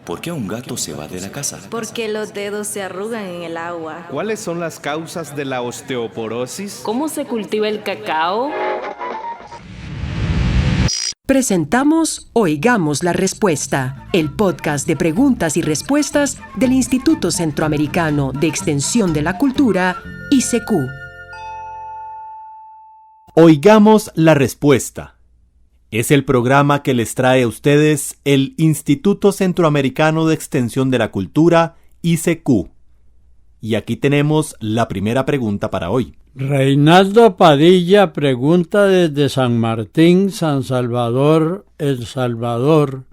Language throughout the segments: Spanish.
¿Por qué un gato se va de la casa? Porque los dedos se arrugan en el agua. ¿Cuáles son las causas de la osteoporosis? ¿Cómo se cultiva el cacao? Presentamos Oigamos la Respuesta, el podcast de preguntas y respuestas del Instituto Centroamericano de Extensión de la Cultura, ICQ. Oigamos la Respuesta. Es el programa que les trae a ustedes el Instituto Centroamericano de Extensión de la Cultura, ICQ. Y aquí tenemos la primera pregunta para hoy. Reinaldo Padilla pregunta desde San Martín, San Salvador, El Salvador,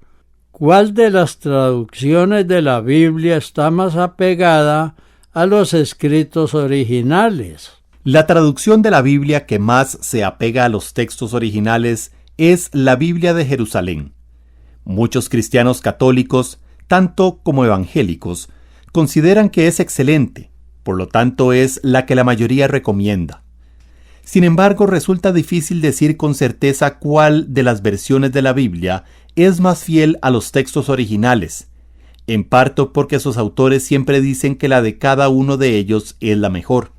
¿cuál de las traducciones de la Biblia está más apegada a los escritos originales? La traducción de la Biblia que más se apega a los textos originales es la Biblia de Jerusalén. Muchos cristianos católicos, tanto como evangélicos, consideran que es excelente, por lo tanto es la que la mayoría recomienda. Sin embargo, resulta difícil decir con certeza cuál de las versiones de la Biblia es más fiel a los textos originales, en parte porque sus autores siempre dicen que la de cada uno de ellos es la mejor.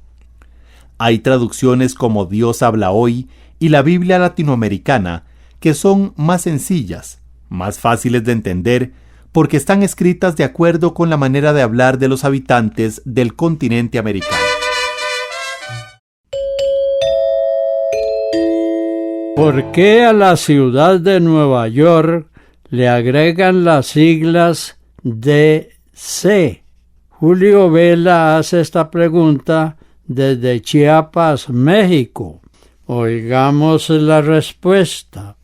Hay traducciones como Dios habla hoy y la Biblia latinoamericana que son más sencillas, más fáciles de entender, porque están escritas de acuerdo con la manera de hablar de los habitantes del continente americano. ¿Por qué a la ciudad de Nueva York le agregan las siglas DC? Julio Vela hace esta pregunta desde Chiapas, México. Oigamos la respuesta.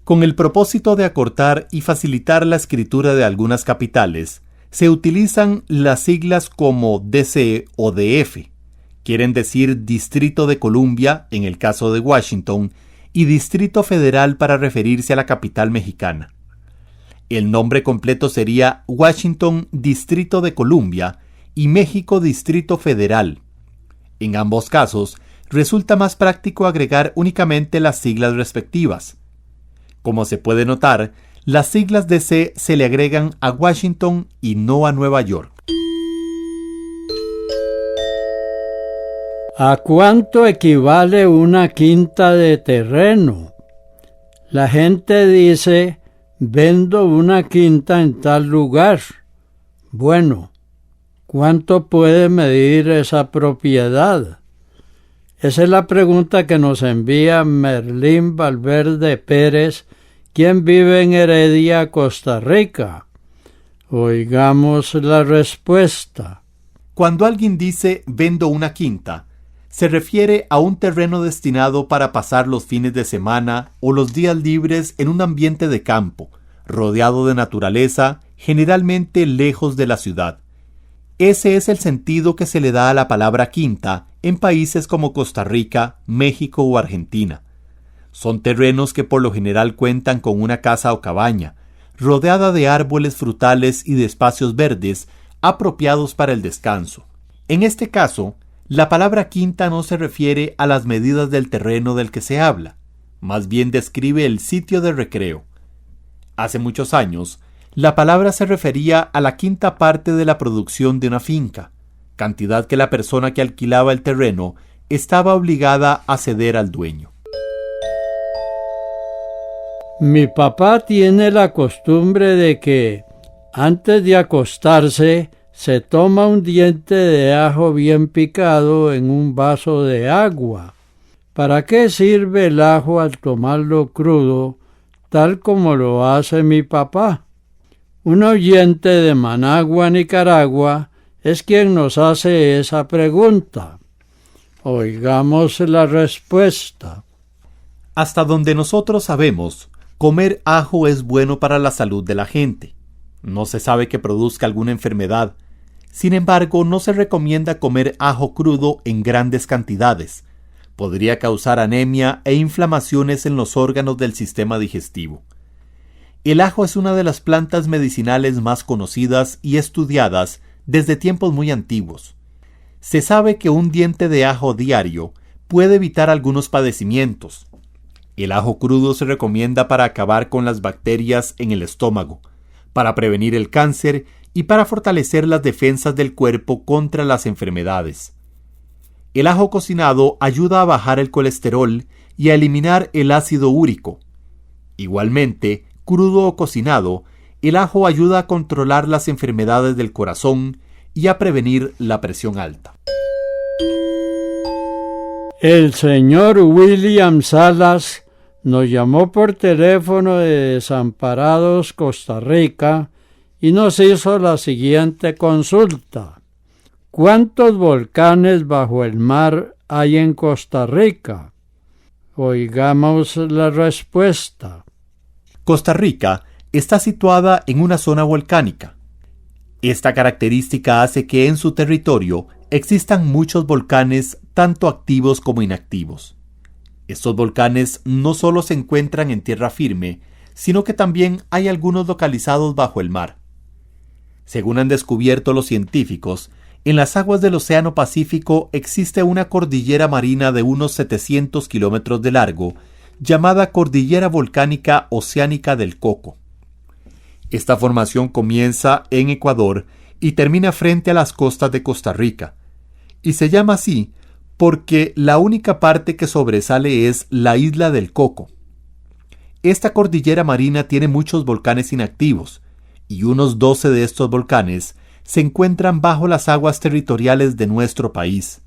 Con el propósito de acortar y facilitar la escritura de algunas capitales, se utilizan las siglas como DC o DF. Quieren decir Distrito de Columbia, en el caso de Washington, y Distrito Federal para referirse a la capital mexicana. El nombre completo sería Washington Distrito de Columbia y México Distrito Federal. En ambos casos, resulta más práctico agregar únicamente las siglas respectivas. Como se puede notar, las siglas DC se le agregan a Washington y no a Nueva York. ¿A cuánto equivale una quinta de terreno? La gente dice, vendo una quinta en tal lugar. Bueno, ¿cuánto puede medir esa propiedad? Esa es la pregunta que nos envía Merlín Valverde Pérez, quien vive en Heredia, Costa Rica. Oigamos la respuesta. Cuando alguien dice vendo una quinta, se refiere a un terreno destinado para pasar los fines de semana o los días libres en un ambiente de campo, rodeado de naturaleza, generalmente lejos de la ciudad. Ese es el sentido que se le da a la palabra quinta en países como Costa Rica, México o Argentina. Son terrenos que por lo general cuentan con una casa o cabaña, rodeada de árboles frutales y de espacios verdes apropiados para el descanso. En este caso, la palabra quinta no se refiere a las medidas del terreno del que se habla, más bien describe el sitio de recreo. Hace muchos años, la palabra se refería a la quinta parte de la producción de una finca, cantidad que la persona que alquilaba el terreno estaba obligada a ceder al dueño. Mi papá tiene la costumbre de que, antes de acostarse, se toma un diente de ajo bien picado en un vaso de agua. ¿Para qué sirve el ajo al tomarlo crudo, tal como lo hace mi papá? Un oyente de Managua, Nicaragua, es quien nos hace esa pregunta. Oigamos la respuesta. Hasta donde nosotros sabemos, comer ajo es bueno para la salud de la gente. No se sabe que produzca alguna enfermedad. Sin embargo, no se recomienda comer ajo crudo en grandes cantidades. Podría causar anemia e inflamaciones en los órganos del sistema digestivo. El ajo es una de las plantas medicinales más conocidas y estudiadas desde tiempos muy antiguos. Se sabe que un diente de ajo diario puede evitar algunos padecimientos. El ajo crudo se recomienda para acabar con las bacterias en el estómago, para prevenir el cáncer y para fortalecer las defensas del cuerpo contra las enfermedades. El ajo cocinado ayuda a bajar el colesterol y a eliminar el ácido úrico. Igualmente, crudo o cocinado, el ajo ayuda a controlar las enfermedades del corazón y a prevenir la presión alta. El señor William Salas nos llamó por teléfono de Desamparados, Costa Rica, y nos hizo la siguiente consulta. ¿Cuántos volcanes bajo el mar hay en Costa Rica? Oigamos la respuesta. Costa Rica está situada en una zona volcánica. Esta característica hace que en su territorio existan muchos volcanes, tanto activos como inactivos. Estos volcanes no solo se encuentran en tierra firme, sino que también hay algunos localizados bajo el mar. Según han descubierto los científicos, en las aguas del Océano Pacífico existe una cordillera marina de unos 700 kilómetros de largo, llamada Cordillera Volcánica Oceánica del Coco. Esta formación comienza en Ecuador y termina frente a las costas de Costa Rica, y se llama así porque la única parte que sobresale es la isla del Coco. Esta cordillera marina tiene muchos volcanes inactivos, y unos 12 de estos volcanes se encuentran bajo las aguas territoriales de nuestro país.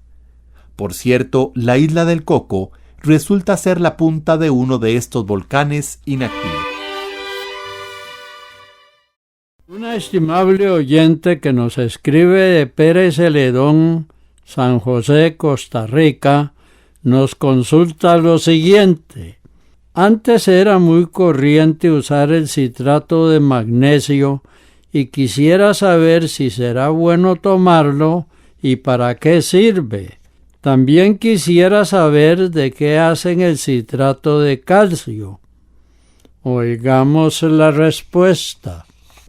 Por cierto, la isla del Coco resulta ser la punta de uno de estos volcanes inactivos. Una estimable oyente que nos escribe de Pérez Celedón, San José, Costa Rica, nos consulta lo siguiente. Antes era muy corriente usar el citrato de magnesio y quisiera saber si será bueno tomarlo y para qué sirve. También quisiera saber de qué hacen el citrato de calcio. Oigamos la respuesta.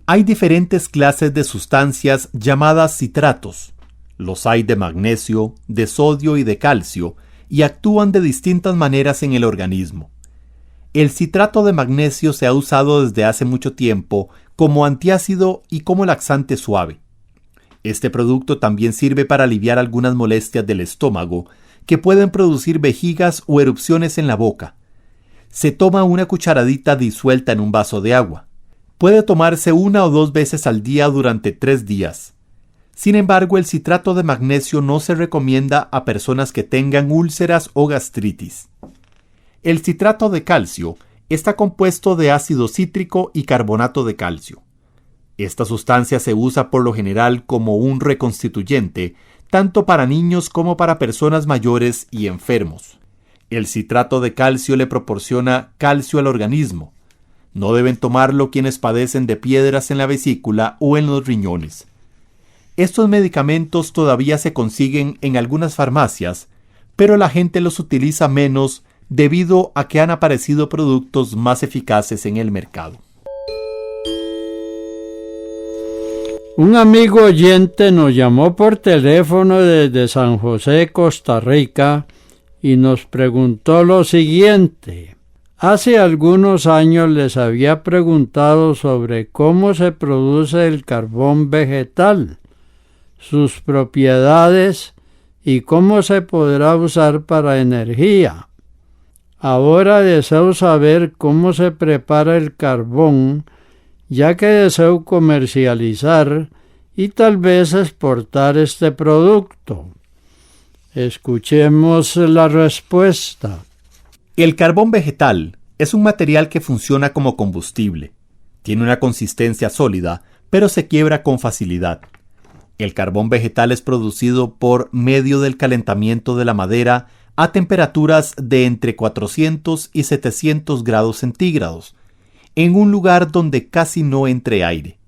Hay diferentes clases de sustancias llamadas citratos. Los hay de magnesio, de sodio y de calcio, y actúan de distintas maneras en el organismo. El citrato de magnesio se ha usado desde hace mucho tiempo como antiácido y como laxante suave. Este producto también sirve para aliviar algunas molestias del estómago que pueden producir vejigas o erupciones en la boca. Se toma una cucharadita disuelta en un vaso de agua. Puede tomarse 1 o 2 veces al día durante 3 días. Sin embargo, el citrato de magnesio no se recomienda a personas que tengan úlceras o gastritis. El citrato de calcio está compuesto de ácido cítrico y carbonato de calcio. Esta sustancia se usa por lo general como un reconstituyente, tanto para niños como para personas mayores y enfermos. El citrato de calcio le proporciona calcio al organismo. No deben tomarlo quienes padecen de piedras en la vesícula o en los riñones. Estos medicamentos todavía se consiguen en algunas farmacias, pero la gente los utiliza menos debido a que han aparecido productos más eficaces en el mercado. Un amigo oyente nos llamó por teléfono desde San José, Costa Rica, y nos preguntó lo siguiente. Hace algunos años les había preguntado sobre cómo se produce el carbón vegetal, sus propiedades y cómo se podrá usar para energía. Ahora deseo saber cómo se prepara el carbón, ya que deseo comercializar y tal vez exportar este producto. Escuchemos la respuesta. El carbón vegetal es un material que funciona como combustible. Tiene una consistencia sólida, pero se quiebra con facilidad. El carbón vegetal es producido por medio del calentamiento de la madera a temperaturas de entre 400 y 700 grados centígrados, en un lugar donde casi no entre aire.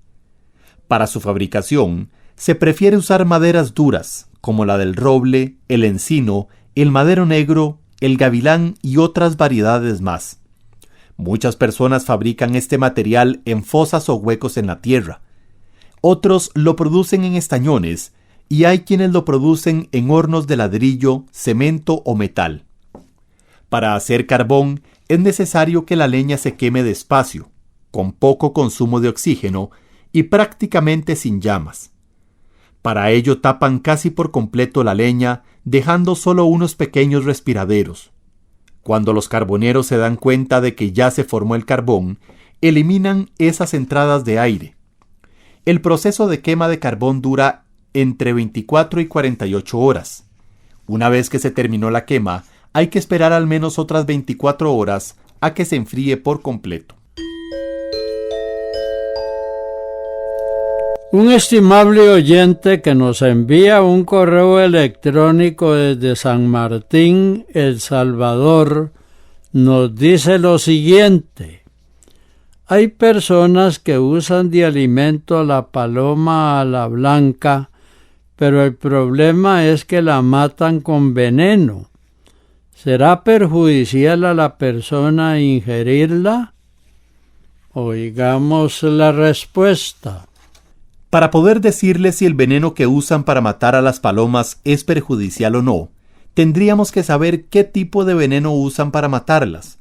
Para su fabricación, se prefiere usar maderas duras, como la del roble, el encino, el madero negro, el gavilán y otras variedades más. Muchas personas fabrican este material en fosas o huecos en la tierra. Otros lo producen en estañones y hay quienes lo producen en hornos de ladrillo, cemento o metal. Para hacer carbón es necesario que la leña se queme despacio, con poco consumo de oxígeno y prácticamente sin llamas. Para ello tapan casi por completo la leña, dejando solo unos pequeños respiraderos. Cuando los carboneros se dan cuenta de que ya se formó el carbón, eliminan esas entradas de aire. El proceso de quema de carbón dura entre 24 y 48 horas. Una vez que se terminó la quema, hay que esperar al menos otras 24 horas a que se enfríe por completo. Un estimable oyente que nos envía un correo electrónico desde San Martín, El Salvador, nos dice lo siguiente: hay personas que usan de alimento a la paloma ala blanca, pero el problema es que la matan con veneno. ¿Será perjudicial a la persona ingerirla? Oigamos la respuesta. Para poder decirle si el veneno que usan para matar a las palomas es perjudicial o no, tendríamos que saber qué tipo de veneno usan para matarlas.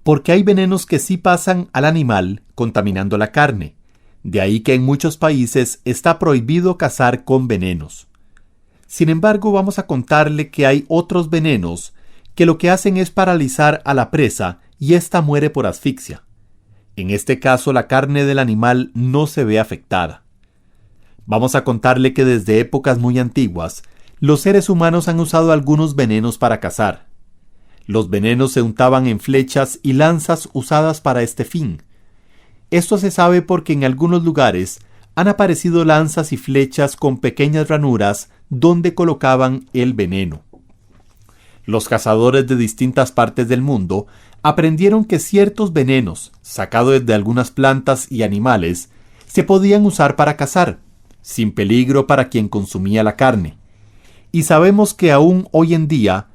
Porque hay venenos que sí pasan al animal, contaminando la carne. De ahí que en muchos países está prohibido cazar con venenos. Sin embargo, vamos a contarle que hay otros venenos que lo que hacen es paralizar a la presa y ésta muere por asfixia. En este caso, la carne del animal no se ve afectada. Vamos a contarle que desde épocas muy antiguas, los seres humanos han usado algunos venenos para cazar. Los venenos se untaban en flechas y lanzas usadas para este fin. Esto se sabe porque en algunos lugares han aparecido lanzas y flechas con pequeñas ranuras donde colocaban el veneno. Los cazadores de distintas partes del mundo aprendieron que ciertos venenos, sacados de algunas plantas y animales, se podían usar para cazar, sin peligro para quien consumía la carne. Y sabemos que aún hoy en día,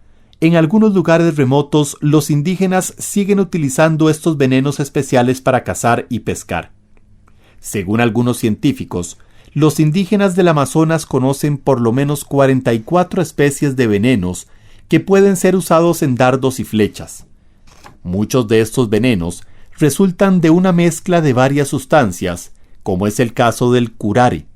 en algunos lugares remotos, los indígenas siguen utilizando estos venenos especiales para cazar y pescar. Según algunos científicos, los indígenas del Amazonas conocen por lo menos 44 especies de venenos que pueden ser usados en dardos y flechas. Muchos de estos venenos resultan de una mezcla de varias sustancias, como es el caso del curare.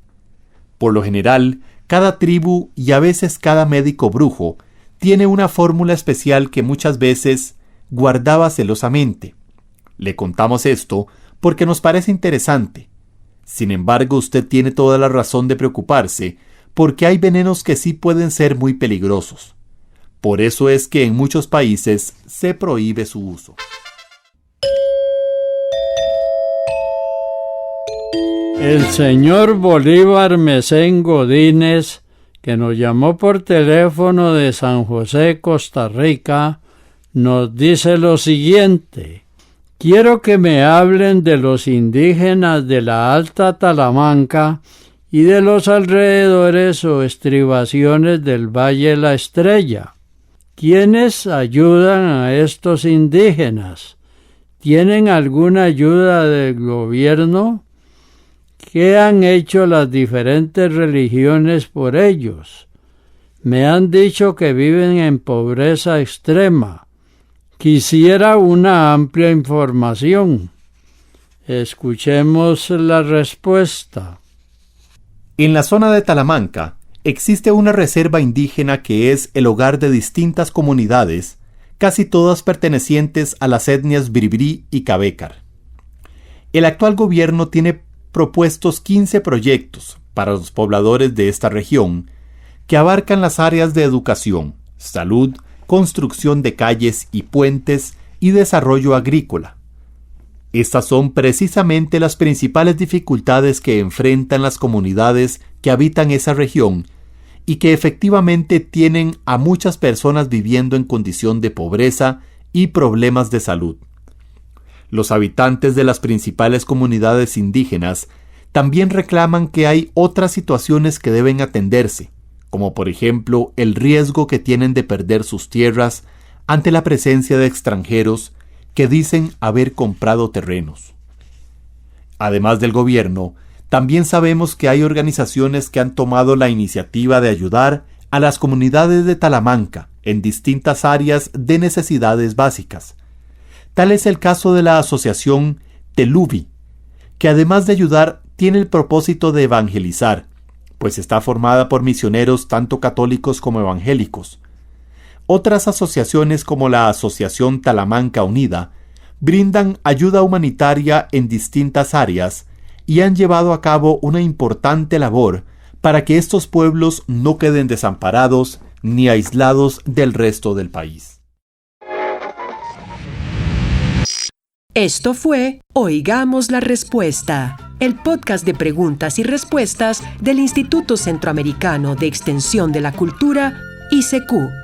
Por lo general, cada tribu y a veces cada médico brujo tiene una fórmula especial que muchas veces guardaba celosamente. Le contamos esto porque nos parece interesante. Sin embargo, usted tiene toda la razón de preocuparse, porque hay venenos que sí pueden ser muy peligrosos. Por eso es que en muchos países se prohíbe su uso. El señor Bolívar Mesén Godínez, que nos llamó por teléfono de San José, Costa Rica, nos dice lo siguiente: quiero que me hablen de los indígenas de la Alta Talamanca y de los alrededores o estribaciones del Valle La Estrella. ¿Quiénes ayudan a estos indígenas? ¿Tienen alguna ayuda del gobierno? ¿Qué han hecho las diferentes religiones por ellos? Me han dicho que viven en pobreza extrema. Quisiera una amplia información. Escuchemos la respuesta. En la zona de Talamanca existe una reserva indígena que es el hogar de distintas comunidades, casi todas pertenecientes a las etnias Biribiri y Cabécar. El actual gobierno tiene propuestos 15 proyectos para los pobladores de esta región que abarcan las áreas de educación, salud, construcción de calles y puentes y desarrollo agrícola. Estas son precisamente las principales dificultades que enfrentan las comunidades que habitan esa región y que efectivamente tienen a muchas personas viviendo en condición de pobreza y problemas de salud. Los habitantes de las principales comunidades indígenas también reclaman que hay otras situaciones que deben atenderse, como por ejemplo el riesgo que tienen de perder sus tierras ante la presencia de extranjeros que dicen haber comprado terrenos. Además del gobierno, también sabemos que hay organizaciones que han tomado la iniciativa de ayudar a las comunidades de Talamanca en distintas áreas de necesidades básicas. Tal es el caso de la asociación Telubi, que además de ayudar, tiene el propósito de evangelizar, pues está formada por misioneros tanto católicos como evangélicos. Otras asociaciones como la Asociación Talamanca Unida brindan ayuda humanitaria en distintas áreas y han llevado a cabo una importante labor para que estos pueblos no queden desamparados ni aislados del resto del país. Esto fue Oigamos la Respuesta, el podcast de preguntas y respuestas del Instituto Centroamericano de Extensión de la Cultura, ICQ.